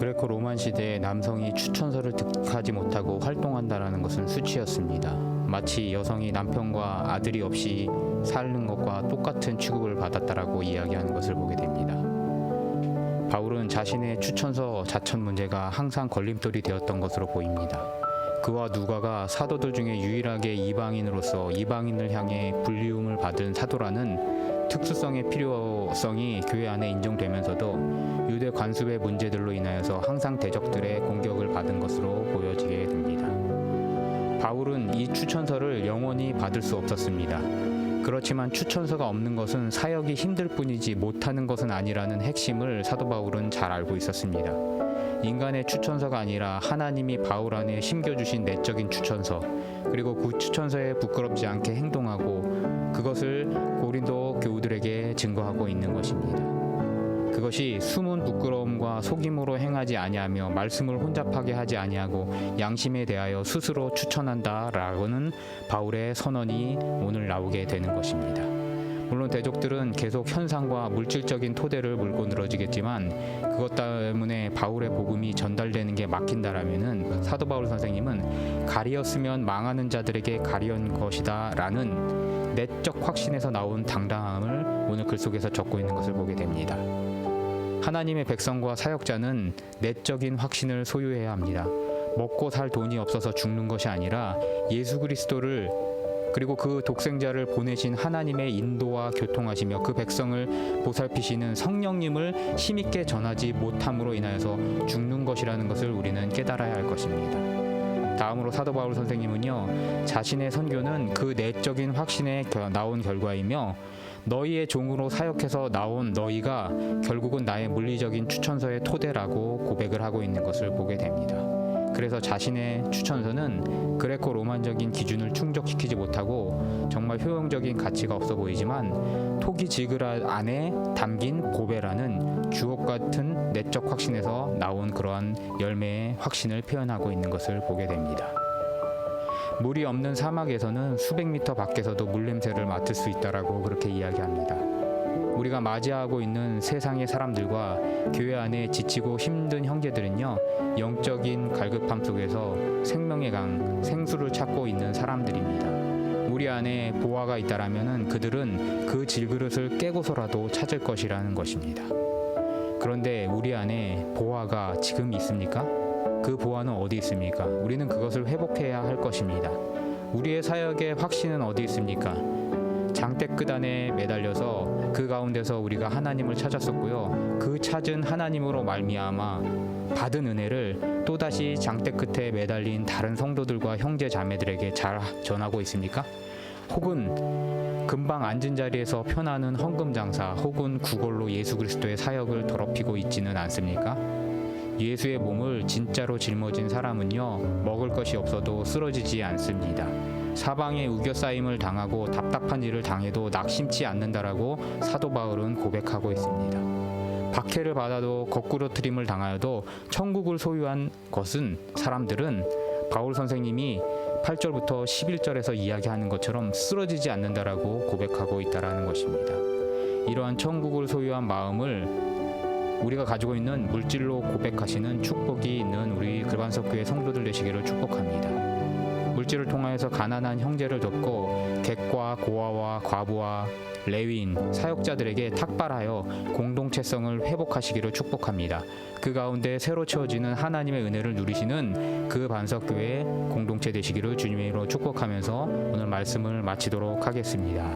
그레코 로만 시대에 남성이 추천서를 득하지 못하고 활동한다는 것은 수치였습니다. 마치 여성이 남편과 아들이 없이 사는 것과 똑같은 취급을 받았다라고 이야기하는 것을 보게 됩니다. 바울은 자신의 추천서 자천 문제가 항상 걸림돌이 되었던 것으로 보입니다. 그와 누가가 사도들 중에 유일하게 이방인으로서 이방인을 향해 불리움을 받은 사도라는 특수성의 필요성이 교회 안에 인정되면서도 유대 관습의 문제들로 인하여서 항상 대적들의 공격을 받은 것으로 보여지게 됩니다. 바울은 이 추천서를 영원히 받을 수 없었습니다. 그렇지만 추천서가 없는 것은 사역이 힘들 뿐이지 못하는 것은 아니라는 핵심을 사도 바울은 잘 알고 있었습니다. 인간의 추천서가 아니라 하나님이 바울 안에 심겨주신 내적인 추천서, 그리고 그 추천서에 부끄럽지 않게 행동하고 그것을 고린도 교우들에게 증거하고 있는 것입니다. 그것이 숨은 부끄러움과 속임으로 행하지 아니하며 말씀을 혼잡하게 하지 아니하고 양심에 대하여 스스로 추천한다라고는 바울의 선언이 오늘 나오게 되는 것입니다. 물론 대적들은 계속 현상과 물질적인 토대를 물고 늘어지겠지만 그것 때문에 바울의 복음이 전달되는 게 막힌다라면은 사도 바울 선생님은 가리었으면 망하는 자들에게 가리운 것이다 라는 내적 확신에서 나온 당당함을 오늘 글 속에서 적고 있는 것을 보게 됩니다. 하나님의 백성과 사역자는 내적인 확신을 소유해야 합니다. 먹고 살 돈이 없어서 죽는 것이 아니라 예수 그리스도를 그리고 그 독생자를 보내신 하나님의 인도와 교통하시며 그 백성을 보살피시는 성령님을 힘있게 전하지 못함으로 인하여서 죽는 것이라는 것을 우리는 깨달아야 할 것입니다. 다음으로 사도 바울 선생님은요, 자신의 선교는 그 내적인 확신에 나온 결과이며 너희의 종으로 사역해서 나온 너희가 결국은 나의 물리적인 추천서의 토대라고 고백을 하고 있는 것을 보게 됩니다. 그래서 자신의 추천서는 그레코 로만적인 기준을 충족시키지 못하고 정말 효용적인 가치가 없어 보이지만 토기 지그라 안에 담긴 보배라는 주옥 같은 내적 확신에서 나온 그러한 열매의 확신을 표현하고 있는 것을 보게 됩니다. 물이 없는 사막에서는 수백 미터 밖에서도 물냄새를 맡을 수 있다라고 그렇게 이야기합니다. 우리가 맞이하고 있는 세상의 사람들과 교회 안에 지치고 힘든 형제들은요, 영적인 갈급함 속에서 생명의 강, 생수를 찾고 있는 사람들입니다. 우리 안에 보화가 있다라면은 그들은 그 질그릇을 깨고서라도 찾을 것이라는 것입니다. 그런데 우리 안에 보화가 지금 있습니까? 그 보화는 어디 있습니까? 우리는 그것을 회복해야 할 것입니다. 우리의 사역의 확신은 어디 있습니까? 장대 끝 안에 매달려서 그 가운데서 우리가 하나님을 찾았었고요. 그 찾은 하나님으로 말미암아 받은 은혜를 또다시 장대 끝에 매달린 다른 성도들과 형제 자매들에게 잘 전하고 있습니까? 혹은 금방 앉은 자리에서 편하는 헌금 장사 혹은 구걸로 예수 그리스도의 사역을 더럽히고 있지는 않습니까? 예수의 몸을 진짜로 짊어진 사람은요, 먹을 것이 없어도 쓰러지지 않습니다. 사방에 우겨싸임을 당하고 답답한 일을 당해도 낙심치 않는다라고 사도 바울은 고백하고 있습니다. 박해를 받아도 거꾸로 트림을 당하여도 천국을 소유한 것은 사람들은 바울 선생님이 8절부터 11절에서 이야기하는 것처럼 쓰러지지 않는다라고 고백하고 있다라는 것입니다. 이러한 천국을 소유한 마음을 우리가 가지고 있는 물질로 고백하시는 축복이 있는 우리 글반석교회 성도들 되시기를 축복합니다. 물질을 통하여서 가난한 형제를 돕고 객과 고아와 과부와 레위인, 사역자들에게 탁발하여 공동체성을 회복하시기를 축복합니다. 그 가운데 새로 채워지는 하나님의 은혜를 누리시는 그 반석교회 공동체 되시기를 주님의 이름으로 축복하면서 오늘 말씀을 마치도록 하겠습니다.